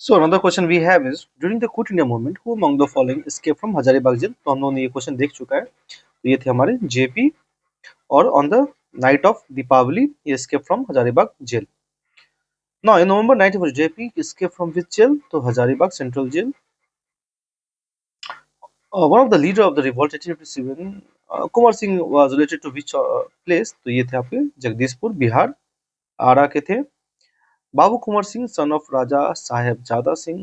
So another question we have is during the Quit India movement, who among the following escaped from Hazaribagh jail? तो हम लोगों ने ये question देख चुका है। तो ये थे हमारे जेपी और on the night of Deepavali he escaped from Hazaribagh jail. Now in November 1944, JP escaped from which jail? तो Hazaribagh Central Jail. One of the leader of the revolt 1857, Kunwar Singh was related to which place? तो ये थे आपके जगदीशपुर बिहार आरा के थे। बाबू Kunwar Singh son of राजा साहेब जादा Singh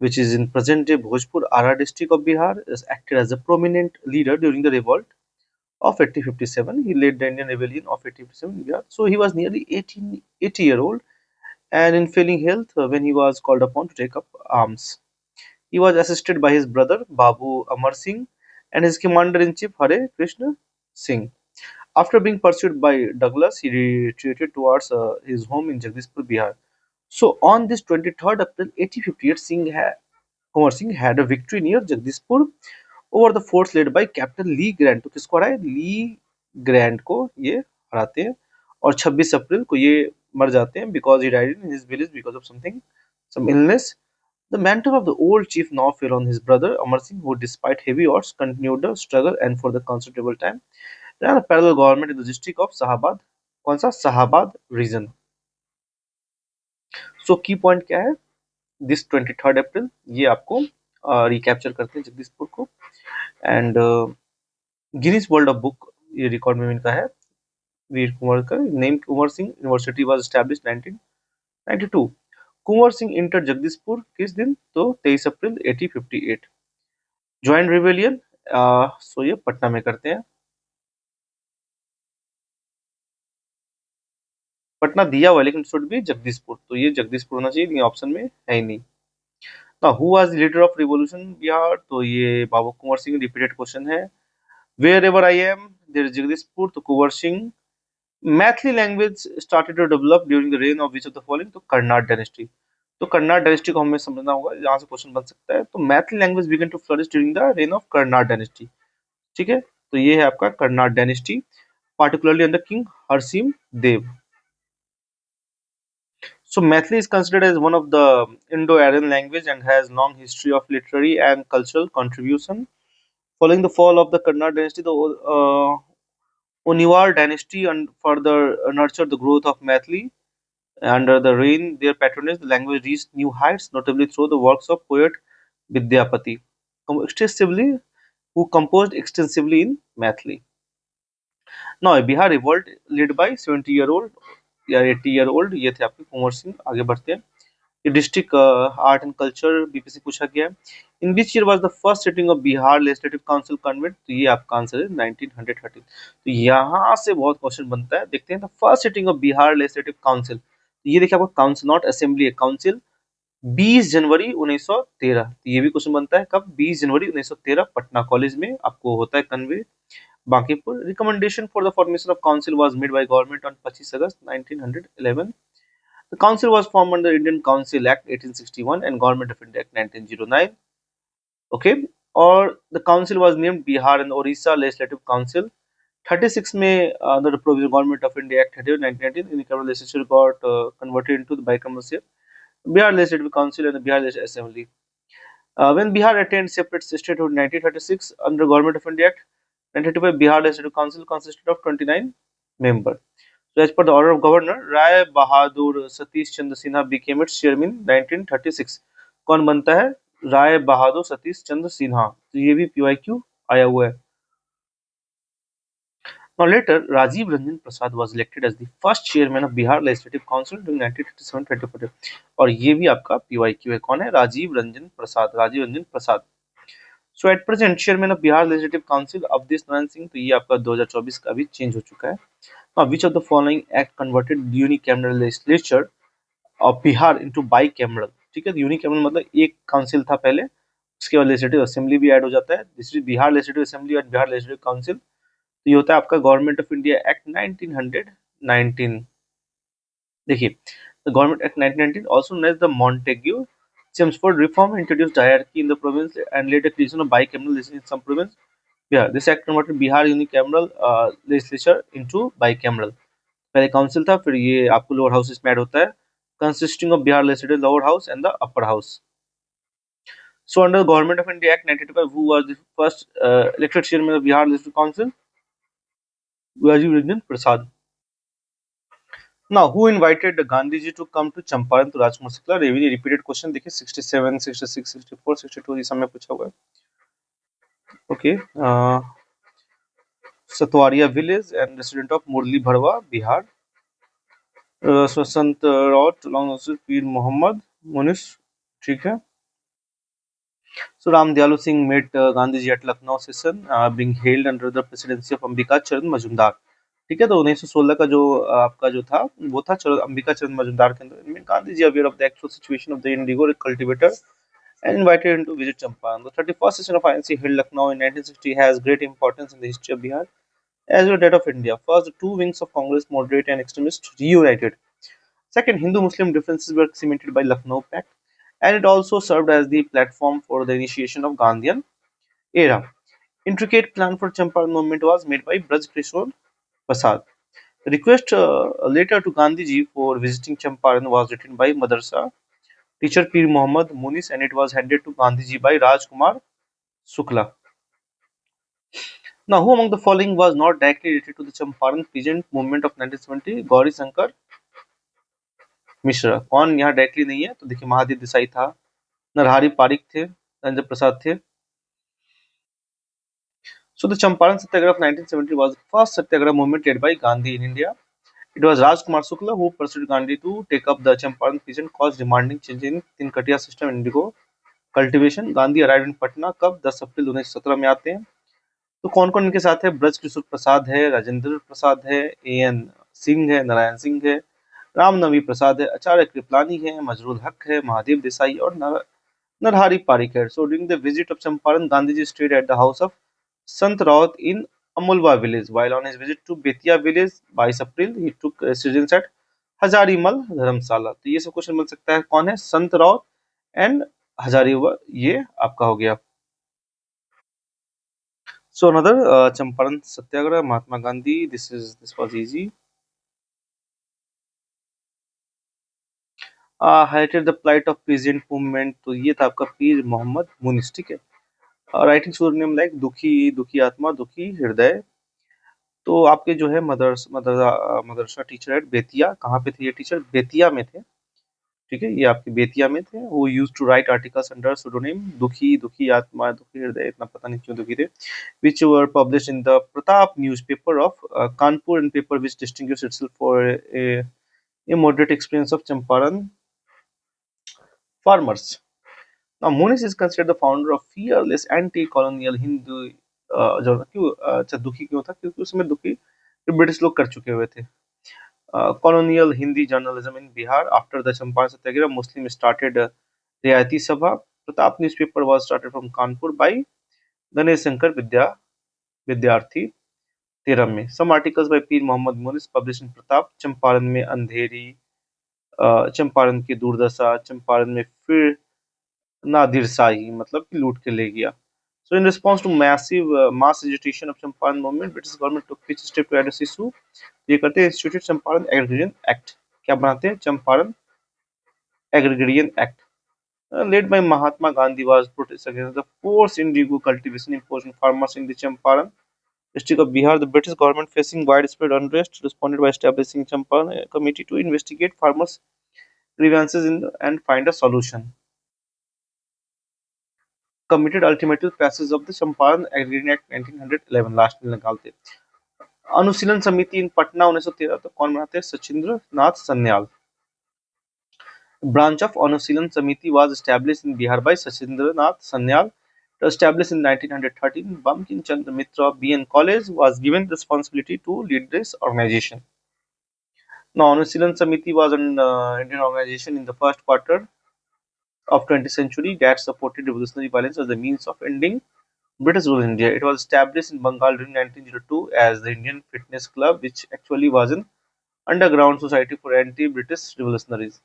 which is in present-day Bhojpur Ara district of Bihar, is acted as a prominent leader during the revolt of 1857. He led the Indian rebellion of 1857 in Bihar. So he was nearly 80-year-old and in failing health when he was called upon to take up arms. He was assisted by his brother Babu Amar Singh and his commander-in-chief Hare Krishna Singh. After being pursued by Douglas, he retreated towards his home in Jagdishpur, Bihar. So on this 23rd April 1858, Kumar Singh had a victory near Jagdishpur over the force led by captain Lee Grant. तो किसको हराए? ली Grand को ये हराते हैं और 26 अप्रैल को ये मर जाते हैं because he died in his village because of some illness. The mantle of the old chief now fell on his brother Amar Singh, who despite heavy odds continued the struggle and for the considerable time ran a parallel government in the district of Shahabad. कौन सा? Shahabad reason. सो की point क्या है? This 23rd अप्रैल ये आपको recapture करते हैं जगदीशपुर को and Guinness world of book ये रिकॉर्ड में इनका है। वीर कुंवर का name Kunwar Singh university was established 1992। Kunwar Singh inter Jagdishpur किस दिन? तो 23 अप्रैल 1858। ज्वाइंट रिवेलियन सो ये पटना में करते हैं। पटना दिया हुआ है लेकिन शुड भी जगदीशपुर, तो ये जगदीशपुर होना चाहिए, ऑप्शन में है ही नहीं। Now, who was the leader of revolution Bihar? तो ये बाबू कुंवर सिंह, रिपीटेड क्वेश्चन है। Wherever I am, there is Jagdishpur, तो Kunwar Singh. Maithili language started to develop during the reign of which of the following? तो कर्नाट डायनेस्टी। तो कर्नाट डायनेस्टी को हमें समझना होगा, यहाँ से क्वेश्चन बन सकता है। तो Maithili language began to flourish during the reign of Karnat dynasty. ठीक है, तो ये है आपका Karnat dynasty, particularly under king Harsimha Dev. So Maithili is considered as one of the Indo-Aryan language and has long history of literary and cultural contribution. Following the fall of the Karnal dynasty, the Oniwar dynasty and further nurtured the growth of Maithili. Under the reign, their patronage, the language reached new heights, notably through the works of poet Vidyapati, extensively, who composed extensively in Maithili. Now, a Bihar revolt led by 70-year-old या 80-year-old, ये थे आपके कुंवर सिंह। आगे बढ़ते हैं। ये district art and culture BPC पूछा गया है। In which year was the first sitting of Bihar legislative council convened? तो ये आपका आंसर है 1913। तो यहाँ से बहुत क्वेश्चन बनता है, देखते हैं। The first sitting of Bihar legislative council, तो ये देखिए आपका काउंसिल नॉट असेंबली है, काउंसिल 20 जनवरी 1913। तो ये भी क्वेश्चन बनता है कब? 20 जनवरी 1913 पटना कॉलेज में आपको होता है convey. Bankipur recommendation for the formation of council was made by government on 25 August 1911। The council was formed under Indian Council Act 1861 and Government of India Act 1909. Okay, or the council was named Bihar and Orissa Legislative Council. 36 में under the provisional Government of India Act 1919, unicameral legislature got converted into the bicameral shape. Bihar Legislative Council and the Bihar Legislative Assembly. When Bihar attained separate statehood in 1936 under Government of India Act 1935, Bihar Legislative Council consisted of 29 members. So as per the order of governor, Rai Bahadur Satish Chandra Sinha became its chairman in 1936. कौन बनता है? राय बहादुर सतीश चंद्र सिन्हा। तो ये भी PYQ आया हुआ है। Now later, Rajiv Ranjan Prasad was elected as the first chairman of Bihar Legislative Council during 1937-24. और ये भी आपका PYQ है। कौन है? Rajiv Ranjan Prasad, Rajiv Ranjan Prasad. So at present chairman of Bihar legislative council Awadhesh Narayan Singh. तो ये आपका 2024 का भी चेंज हो चुका है। Which of the following act converted unicameral legislature of Bihar into bicameral? ठीक है, यूनिकैमरल मतलब एक काउंसिल था पहले, उसके बाद लेजिस्लेटिव असेंबली भी ऐड हो जाता है। This is Bihar legislative assembly और बिहार लेजिस्लेटिव काउंसिल। तो ये होता है आपका गवर्नमेंट ऑफ इंडिया एक्ट 1919। देखिए, the government act 1919 also known as the Montague Chelmsford reform introduced hierarchy in the province and later creation of bicameral legislature in some province. Yeah, this act converted Bihar unicameral legislature into bicameral। पहले council था, फिर ये आपको lower houses में add होता है consisting of Bihar Legislative Lower House and the Upper House. So, under the Government of India Act 1985, who was the first elected chairman of Bihar Legislative Council? Rajiv Ranjan Prasad. Now, who invited Gandhiji to come to Champaran to Rajkumar Shukla? Really repeated question. देखिए 67, 66, 64, 62 ये सब में पूछा हुआ है. Okay. Satwaria village and resident of Murli Bharwa, Bihar. So Sant Raut along with Pir Muhammad Munish. ठीक है. So Ram Dayalu Singh met Gandhiji at Lucknow session being held under the presidency of Ambika Charan Majumdar. ठीक है. तो 1916 का जो आपका जो था वो था अंबिका चरण मजूमदार के अंदर. इनमें Gandhi ji aware of the actual situation of the indigo cultivator and invited him to visit Champaran. The 31st session of INC held Lucknow in 1960 has great importance in the history of Bihar as well as that of India. First, the two wings of Congress, moderate and extremist, reunited. Second, Hindu-Muslim differences were cemented by Lucknow Pact, and it also served as the platform for the initiation of Gandhian era. Intricate plan for Champaran movement was made by Braj Kishore Prasad. The request later to Gandhiji for visiting Champaran was written by Madrasa teacher Pir Muhammad Munis, and it was handed to Gandhiji by Rajkumar Shukla. Now, who among the following was not directly related to the Champaran peasant movement of 1970? Gauri Shankar Mishra. कौन यहाँ directly नहीं है? तो देखिए महादेव देसाई था, नरहरि पारिक थे, रंजन प्रसाद थे. So the Champaran Satyagraha of 1970 was the first Satyagraha movement led by Gandhi in India. It was Rajkumar Shukla who pursued Gandhi to take up the Champaran peasant cause demanding change in Tinkatia system indigo cultivation. Gandhi arrived in Patna कब? 10 अप्रैल 1917 में आते हैं. तो कौन कौन इनके साथ है? ब्रज किशोर प्रसाद है, राजेंद्र प्रसाद है, एएन सिंह है, नारायण सिंह है, रामनवी प्रसाद है, आचार्य कृपलानी है, मजरूल हक है, महादेव देसाई और नरहरि पारिक है. So during the visit of Champaran, Gandhiji stayed at the house of Sant Raut in Amulwa village. While on his visit to Betia village 22 April, he took residence at Hazarimal धर्मशाला. तो ये सब क्वेश्चन मिल सकता है. कौन है? संत राउत एंड हजारीमल, ये आपका हो गया. So another Champaran Satyagraha, Mahatma Gandhi. This was easy. Highlighted the plight of peasant movement. तो ये था आपका पीर मोहम्मद मुनिस. ठीक है. राइटिंग सूरनेम लाइक दुखी दुखी आत्मा दुखी हृदय. तो आपके जो है मदरसा टीचर एट बेतिया. कहाँ पे थे ये टीचर? बेतिया में थे. ठीक है. ये आपके बेतिया में थे. वो use to write articles under pseudonym Dukhi Dukhi आत्मा दुखी हृदय. इतना पता नहीं क्यों दुखी थे. which were published in the Pratap newspaper of Kanpur, and paper which distinguished itself for a moderate experience of Champaran farmers. Now, Munis is considered the founder of fearless anti-colonial Hindu. जो क्यों अच्छा दुखी क्यों था? क्योंकि उसमें दुखी British लोग कर चुके हुए थे. Colonial Hindi journalism in Bihar. After the Champaran Satyagraha, Muslims started Riayati Sabha. Pratap newspaper was started from Kanpur by Ganesh Shankar Vidyarthi 13 में. Some articles by Pir Mohammad Munis published in Pratap. Champaran में अंधेरी, चंपारण की दुर्दशा, चंपारण में फिर नादिर शाही, मतलब कि लूट के ले गया. So in response to massive mass agitation of Champaran movement, British government took which step to address issue? ये करते हैं Instituted Champaran Agrarian Act. क्या बनाते हैं? Champaran Agrarian Act. Led by Mahatma Gandhi was protest against the forced indigo cultivation imposed on farmers in the Champaran district of Bihar. The British government, facing widespread unrest, responded by establishing Champaran committee to investigate farmers' grievances and find a solution. Committed ultimately passage of the Champaran Agrarian Act 1911. Last में निकालते. अनुशीलन समिति इन पटना 1913. तो कौन बनाते हैं? Sachindra Nath Sanyal. Branch of Anushilhan Samiti was established in Bihar by Sachindra Nath Sanyal. Established in 1913, Bankim Chandra Mitra BN College was given responsibility to lead this organization. Now, Anushilhan Samiti was an Indian organization in the first quarter of 20th century that supported revolutionary violence as a means of ending British rule in India. It was established in Bengal during 1902 as the Indian Fitness Club, which actually was an underground society for anti-British revolutionaries.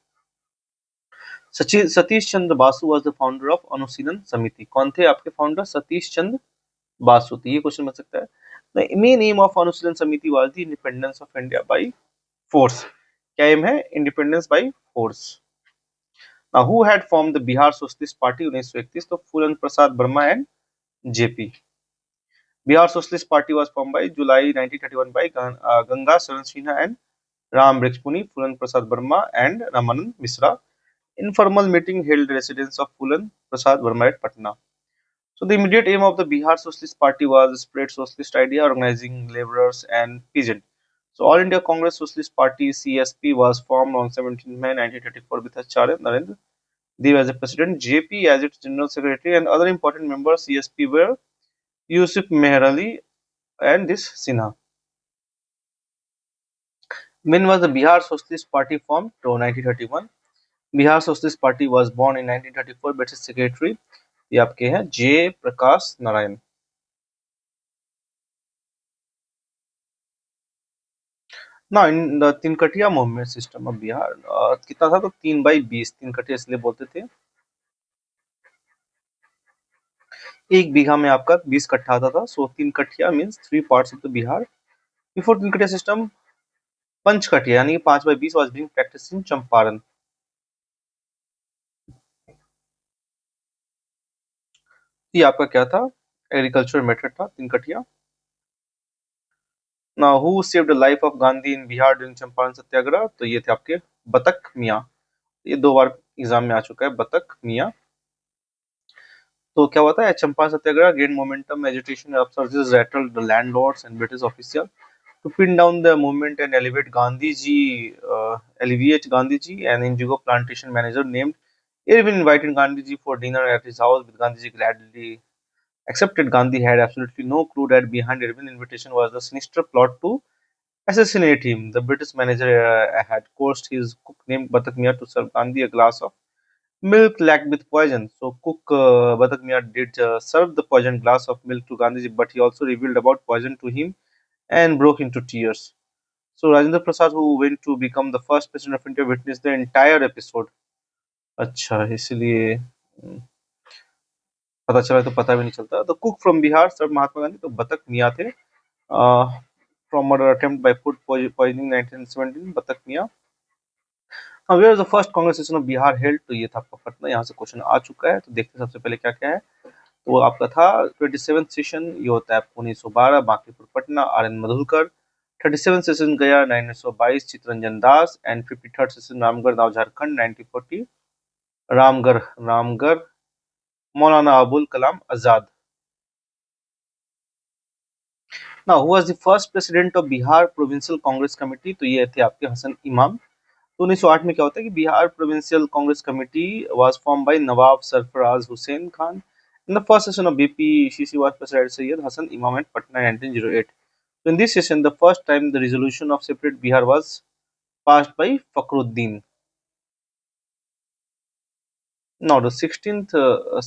Satish Chandra Basu was the founder of अनुशीलन समिति. कौन थे आपके founder? Satish Chandra Basu. तो ये question बन सकता है. The main aim of अनुशीलन समिति was the independence of India by force. क्या एम है? Independence by force. Now, who had formed the Bihar Socialist Party 1931? तो Phulan Prasad Verma and JP. Bihar Socialist Party was formed by July 1931 by Ganga Saran Sinha and Ram Brixpuni, Phulan Prasad Verma and Ramanand Misra. Informal meeting held residence of Phulan Prasad Verma at Patna. So the immediate aim of the Bihar Socialist Party was to spread socialist idea, organizing laborers and peasants. So All India Congress Socialist Party (CSP) was formed on 17 May 1934 with Acharya Narendra Dev as the president, JP as its general secretary, and other important members CSP were Yusuf Meherali and this Sinha. When was the Bihar Socialist Party formed? So 1931. Bihar Socialist Party was born in 1934 by its secretary ये आपके हैं जे प्रकाश नारायण। ना in the Tinkathia movement system of Bihar कितना था? तो 3/20 तिनकटिया इसलिए बोलते थे। एक बीघा में आपका 20 कट्ठा आता था। So Tinkathia means 3 parts of the Bihar. Before Tinkathia system Panchkathia यानी 5/20 was being practice in Champaran. ये आपका क्या था? एग्रीकल्चर मेथड था Tinkathia. Now who saved the life of Gandhi in Bihar during Champaran Satyagraha? तो ये थे आपके बतक मियां। ये 2 बार एग्जाम में आ चुका है बतक मियां। तो क्या हुआ था? Champaran Satyagraha gain momentum agitation upsurges rattled the landlords and British officials to pin down the movement and alleviate Gandhiji. An indigo plantation manager named Irvin invited Gandhiji for dinner at his house, with Gandhiji gladly accepted. Gandhi had absolutely no clue that behind Irvin's invitation was the sinister plot to assassinate him. The British manager had coaxed his cook named Batak Mia to serve Gandhi a glass of milk lacked with poison. So cook Batak Mia did serve the poisoned glass of milk to Gandhiji, but he also revealed about poison to him and broke into tears. So Rajendra Prasad, who went to become the first president of India, witnessed the entire episode. अच्छा इसलिए पता चला तो पता भी नहीं चलता। The cook from Bihar serve Mahatma Gandhi. तो बतक मियाँ थे। From murder attempt by food poisoning 1917 Batak Miyan. Where the first Congress session of Bihar held? तो ये था आपका पटना। यहाँ से क्वेश्चन आ चुका है तो देखते हैं सबसे पहले क्या क्या है। तो आपका था 27th सेशन, ये होता है आपको 1912 Bankipur Patna R N Madhukar. 37 session Gaya 1922 Chittaranjan Das and 53rd session Ramgarh गांव झारखंड 1940 रामगढ़ रामगढ़ मौलाना अबुल कलाम आजाद। ना who was the first president of Bihar provincial Congress committee? तो ये थे आपके हसन इमाम। तो 1908 में क्या होता है कि Bihar provincial Congress committee was form by Nawab Sarfaraz Hussain Khan. In the first session of BPCC was presided Syed Hassan Imam at Patna in 1908. So in this session, the first time the resolution of separate Bihar was passed by Fakhruddin. Now, the 16th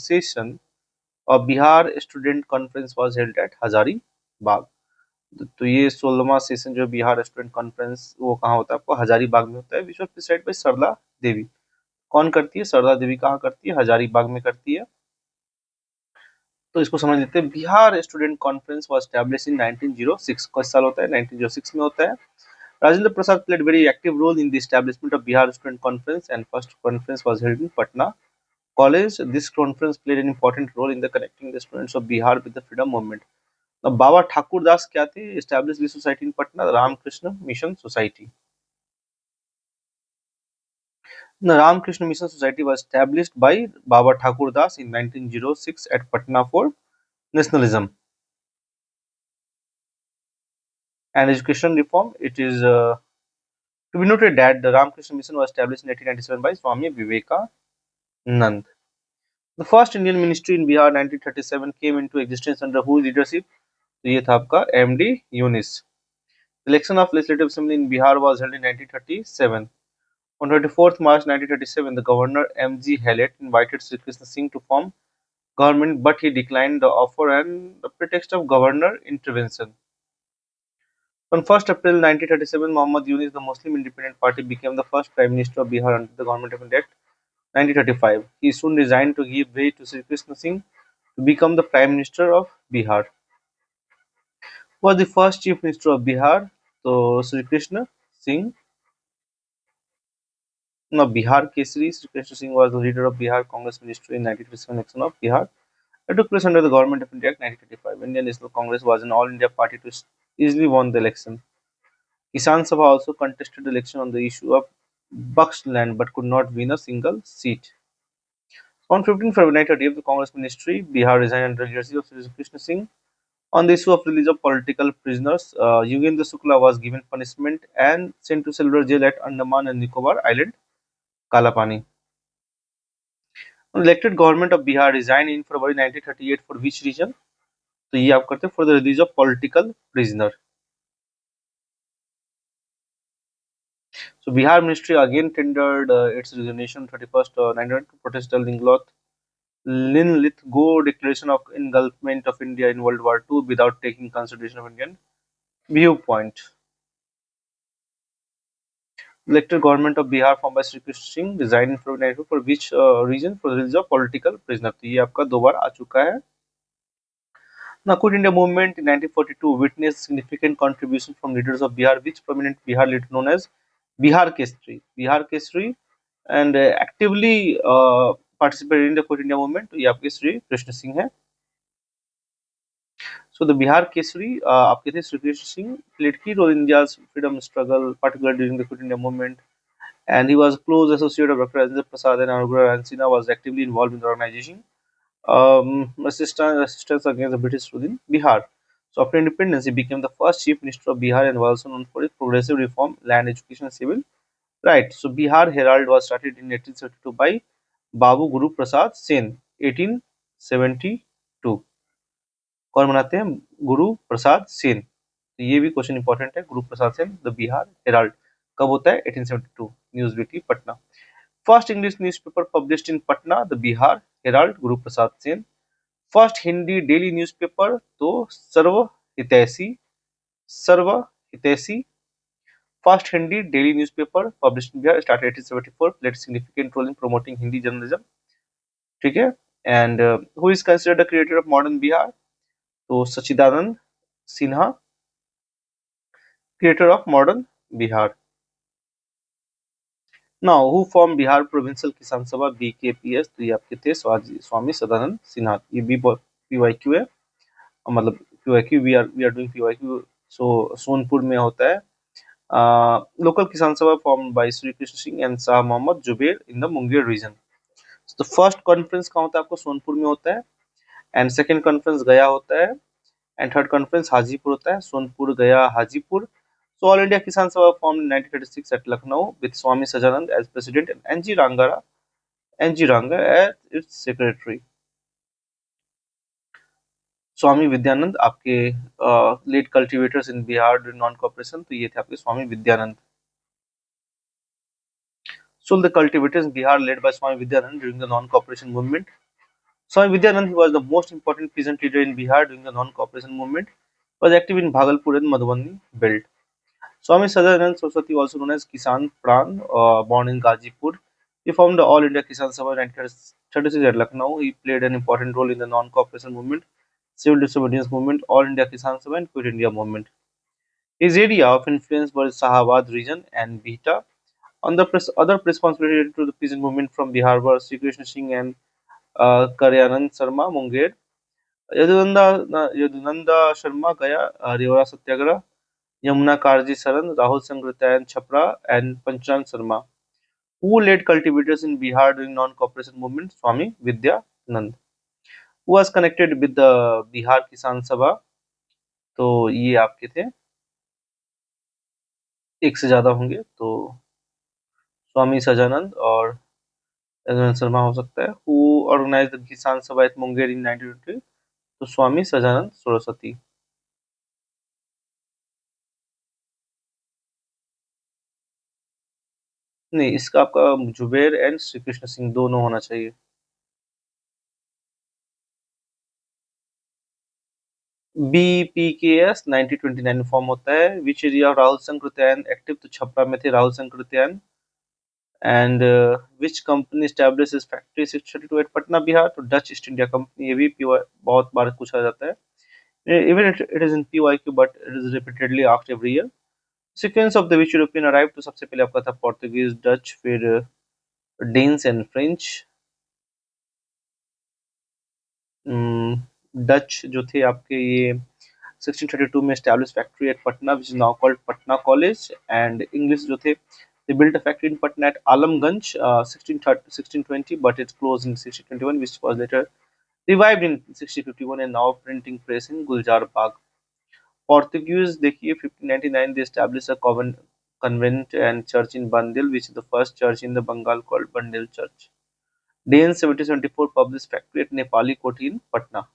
session of Bihar Student Conference was held at Hazari Bagh. तो ये 16वां session जो Bihar student conference वो कहाँ होता है? आपको हजारी बाग में होता है। विच वाज प्रिसाइड बाय सरला देवी। कौन करती है? सरला देवी। कहाँ करती है? हजारी बाग में करती है। तो इसको समझ लेते हैं। Bihar student conference was established in 1906। कौन साल होता है? 1906 में होता है। Rajendra Prasad played very active role in the establishment of Bihar Student Conference, and first conference was held in Patna College. This conference played an important role in the connecting the students of Bihar with the freedom movement. Now, Baba Thakur Das क्या थे? Established this society in Patna, Ramakrishna Mission Society. The Ramakrishna Mission Society was established by Baba Thakur Das in 1906 at Patna for nationalism and education reform. It is to be noted that the Ramakrishna Mission was established in 1897 by Swami Vivekanand. The first Indian ministry in Bihar 1937 came into existence under whose leadership? तो ये था आपका MD Younis. Election of Legislative Assembly in Bihar was held in 1937. On 24th March 1937, the governor M.G. Hallett invited Sri Krishna Singh to form government, but he declined the offer on the pretext of governor intervention. On 1st April 1937, Muhammad Yunus, the Muslim Independent Party, became the first Prime Minister of Bihar under the Government of India Act 1935. He soon resigned to give way to Sri Krishna Singh to become the Prime Minister of Bihar. Was the first Chief Minister of Bihar? So Sri Krishna Singh. Now, Bihar Kesari, Sri Krishna Singh was the leader of Bihar Congress Ministry in 1937 election of Bihar. It took place under the Government of India Act 1935. Indian National Congress was an all-India party to easily won the election. Kisan Sabha also contested the election on the issue of Bucks land but could not win a single seat. On 15 February 1938, the Congress Ministry, Bihar resigned under the leadership of Sri Krishna Singh. On the issue of release of political prisoners, Yugendra Shukla was given punishment and sent to cellular jail at Andaman and Nicobar Island, Kalapani. Elected government of Bihar resigned in February 1938 for which reason? तो ये आप करते हैं for the release of political prisoner. So Bihar ministry again tendered its resignation 31st 1900 to protest the Lin Lithgow declaration of engulfment of India in World War II without taking consideration of Indian viewpoint. Elected government of Bihar formed by Sri Krishna Singh resigned in February 1992 for which reason? For the release of political prisoner. तो ये आपका दो बार आ चुका है. Now, Quit India movement in 1942 witnessed significant contribution from leaders of Bihar, which prominent Bihar leader known as Bihar Kesari. Bihar Kesari and actively participated in the Quit India movement. तो ये आपके श्री कृष्ण सिंह है. So the Bihar Kesari, आपके थे Sri Krishna Singh, played key role in India's freedom struggle, particularly during the Quit India movement, and he was close associate of Dr. Rajendra Prasad and Anugura Ransina was actively involved in the organization resistance against the British rule in Bihar. So after independence, he became the first chief minister of Bihar and was also known for his progressive reform, land education, and civil rights. So Bihar Herald was started in 1872 by Babu Guru Prasad Sen, 1872. कौन बनाते हैं? गुरु प्रसाद सेन. तो ये भी question important है. Guru Prasad Sen, the Bihar Herald कब होता है? 1872. News weekly Patna. First English newspaper published in Patna, the Bihar Herald, Guru Prasad Sen. First Hindi daily newspaper तो Sarva Hitaishi. First Hindi daily newspaper published in Bihar started 1874, played significant role in promoting Hindi journalism. ठीक है. And who is considered the creator of modern Bihar? तो Sachchidananda Sinha, creator of modern Bihar. Now, who formed Bihar Provincial Kisan Sabha BKPS? तो ये आपके थे स्वामी सदानंद सिन्हा. ये भी PYQ है, मतलब PYQ we are doing PYQ. So Sonpur में होता है. Local Kisan Sabha formed by Sri Krishna Singh and Shah Mohammad Zubair in the Munger region. So the first conference कहाँ होता है? आपको सोनपुर में होता है. And second conference गया होता है. And third conference हाजीपुर होता है. सोनपुर, गया, Hajipur. So All India Kisan Sabha formed in 1936 at Lucknow with Swami Sajanand as president and N.G. Ranga as its secretary. स्वामी विद्यानंद आपके लेट कल्टिवेटर्स इन बिहार ड्यूरिंग नॉन कॉपरेशन. तो ये थे आपके स्वामी Vidyanand. So the cultivators in Bihar led by Swami Vidyanand during the non-cooperation movement. Swami Vidyanand, he was the most important peasant leader in Bihar during the non-cooperation movement. Was active in Bhagalpur and Madhubani belt. Swami Sadanand Saraswati, also known as Kisan Pran, born in Gazipur. He formed the All India Kisan Sabha in 1936 at Lucknow. He played an important role in the non-cooperation movement, civil disobedience movement, All India Kisan Sabha, and Quit India movement. His area of influence was Shahabad region and Bihta. On the other responsibility related to the peasant movement from Bihar were Sri Krishna Singh and Karyanand Sharma Munger. Yadunanda Sharma Gaya, Reora Satyagraha. Yamuna Karji Saran, Rahul Sankritayan Chhapra, and Panchang Sharma. Who led cultivators in Bihar during non-cooperation movement? Swami Vidyanand. Who was connected with the Bihar Kisan Sabha? तो ये आपके थे, एक से ज्यादा होंगे. तो स्वामी सजानंद और यदुनंद शर्मा हो सकता है. हु ऑर्गेनाइज द किसान सभा एट मुंगेर इन 1920? तो स्वामी सजानंद सरस्वती. नहीं, इसका आपका जुबेर एंड श्री कृष्ण सिंह दोनों होना चाहिए. BPKS 1929 में फॉर्म होता है. Which area Rahul Sankrityayan active? तो छपरा में थे Rahul Sankrityayan. And which company establish is factory 632 at Patna Bihar? तो डच ईस्ट इंडिया कंपनी. ये भी बहुत बार पूछा जाता है. Even it is in PYQ, but it is repeatedly asked every year. Sequence of the which European arrived? तो सबसे पहले आपका था पोर्तुगीज, डच, फिर डेन्स एंड फ्रेंच, डच जो थे आपके ये 1632 में established factory at Patna which is now called Patna College, and English जो थे they built a factory in Patna at Alamganj 1620 but it closed in 1621 which was later revived in 1651 and now printing press in Guljar Bagh. Portuguese देखिए 1599 they established a convent and church in Bandel which is the first church in the Bengal called Bandel Church. Danes 1774 published factory at Nepali Koti in Patna.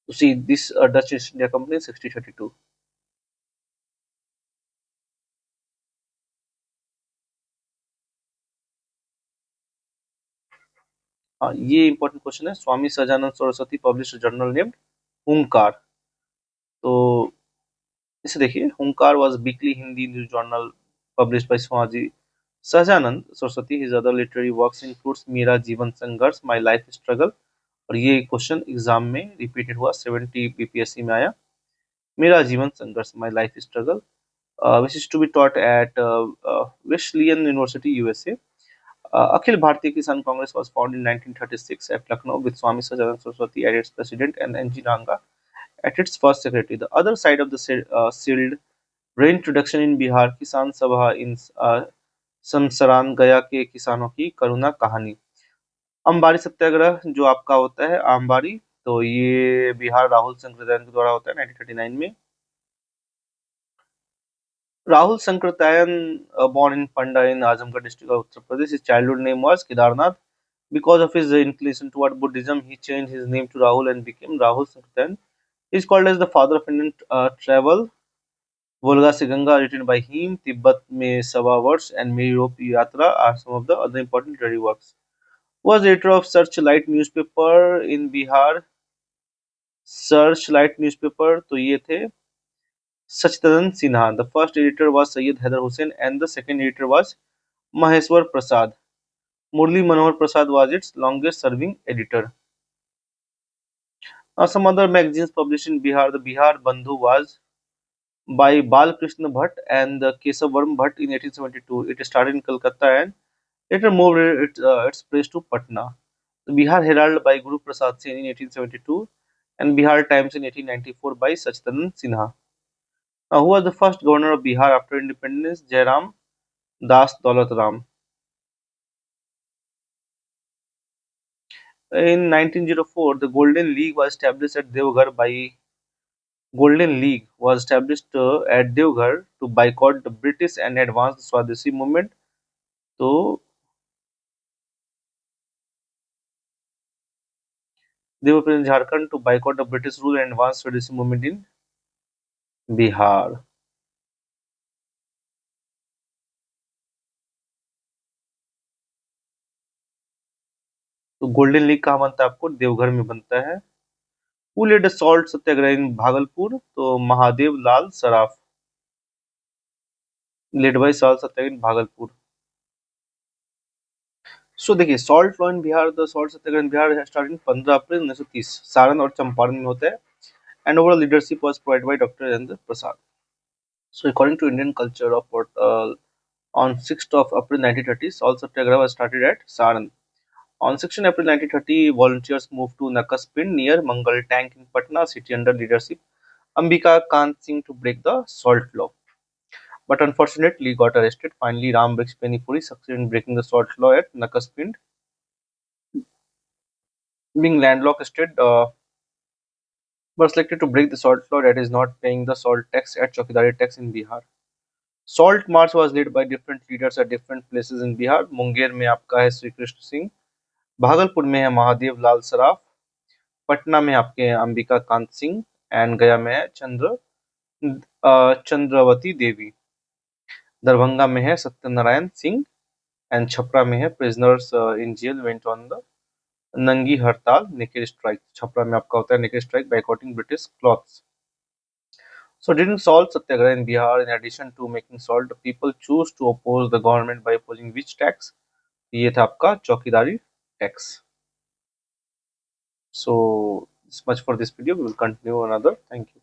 To see this Dutch East India Company 1632. हाँ ये important question है। Swami Sahajanand Saraswati publish journal named Hunkar. तो इसे देखिए, Hunkar was weekly Hindi news journal published by Swami Sahajanand Saraswati. His other literary works includes Mera Jivan संघर्ष, my life struggle. और ये question exam में रिपीटेड हुआ, 70 बीपीएससी में आया। मेरा जीवन संघर्ष, my life struggle, which is to be taught at Wesleyan University, USA. Akhil Bharatiya Kisan Congress was formed in 1936 at Lucknow with Swami Sajanand Saraswati as its president and N.G. Ranga at its first secretary. The other side of the sealed reintroduction in Bihar, Kisan Sabha in Samsaran गया के किसानों की करुणा कहानी। अंबारी सत्याग्रह जो आपका होता है आमबारी, तो ये बिहार राहुल शंकरदयाल के द्वारा होता है 1939 में। Rahul Sankartayan, born in Panda in Azamgarh district of Uttar Pradesh, his childhood name was Kedarnath. Because of his inclination toward Buddhism, he changed his name to Rahul and became Rahul Sankartayan. He is called as the father of Indian travel. Volga se Ganga, written by him, Tibet में सवा वर्ष, and मेरी रोप यात्रा are some of the other important literary works. Was editor of Searchlight newspaper in Bihar. Searchlight newspaper तो ये थे Sachitadhan Sinha. The first editor was Sayyid Haider Hussain and the second editor was Maheshwar Prasad. Murli Manohar Prasad was its longest serving editor. Some other magazines published in Bihar. The Bihar Bandhu was by Balkrishna Bhatt and the Kesavarma Bhatt in 1872. It started in Calcutta and later moved its place to Patna. The Bihar Herald by Guru Prasad Sen in 1872 and Bihar Times in 1894 by Sachitadhan Sinha. Who was the first governor of Bihar after independence? Jairam Das Daulat Ram. In 1904, the Golden League was established at Devghar to boycott the British and advance the Swadeshi movement. So they were present in Jharkhand to boycott the British rule and advance Swadeshi movement in Bihar. तो golden league कहाँ बनता है आपको? देवघर में बनता है। Who led a salt Satyagraha in Bhagalpur? तो महादेव लाल Saraf, led by salt सत्याग्रह इन भागलपुर। सो देखिए, salt law in Bihar, the salt Satyagraha in Bihar starting 15 अप्रैल 1930 सारण और चंपारण में होता है and overall leadership was provided by Dr. Rajendra Prasad. So according to Indian culture of on 6th of April 1930, salt satyagraha was started at Saran. On 16 April 1930, volunteers moved to Nakaspin near Mangal Tank in Patna city under leadership Ambika Kant Singh to break the salt law. But unfortunately got arrested. Finally, Ram Briggs Penipuri succeeded in breaking the salt law at Nakaspin. Being landlocked state, were selected to break the salt law, that is not paying the salt tax at Chowkidari tax in Bihar. Salt march was led by different leaders at different places in Bihar. Munger में आपका है श्री कृष्ण सिंह, भागलपुर में है महादेव लाल सराफ, पटना में आपके हैं Ambika Kant Singh and गया में है चंद्रवती देवी, दरभंगा में है सत्यनारायण सिंह एंड छपरा में है prisoners in jail went on the नंगी हड़ताल नेकेड स्ट्राइक। छपरा में आपका होता है naked strike boycotting British cloths. So during salt satyagraha in Bihar, in addition to making salt, the people choose to oppose the government by opposing which tax? ये था आपका चौकीदारी tax. So this much for this video. We will continue another. Thank you.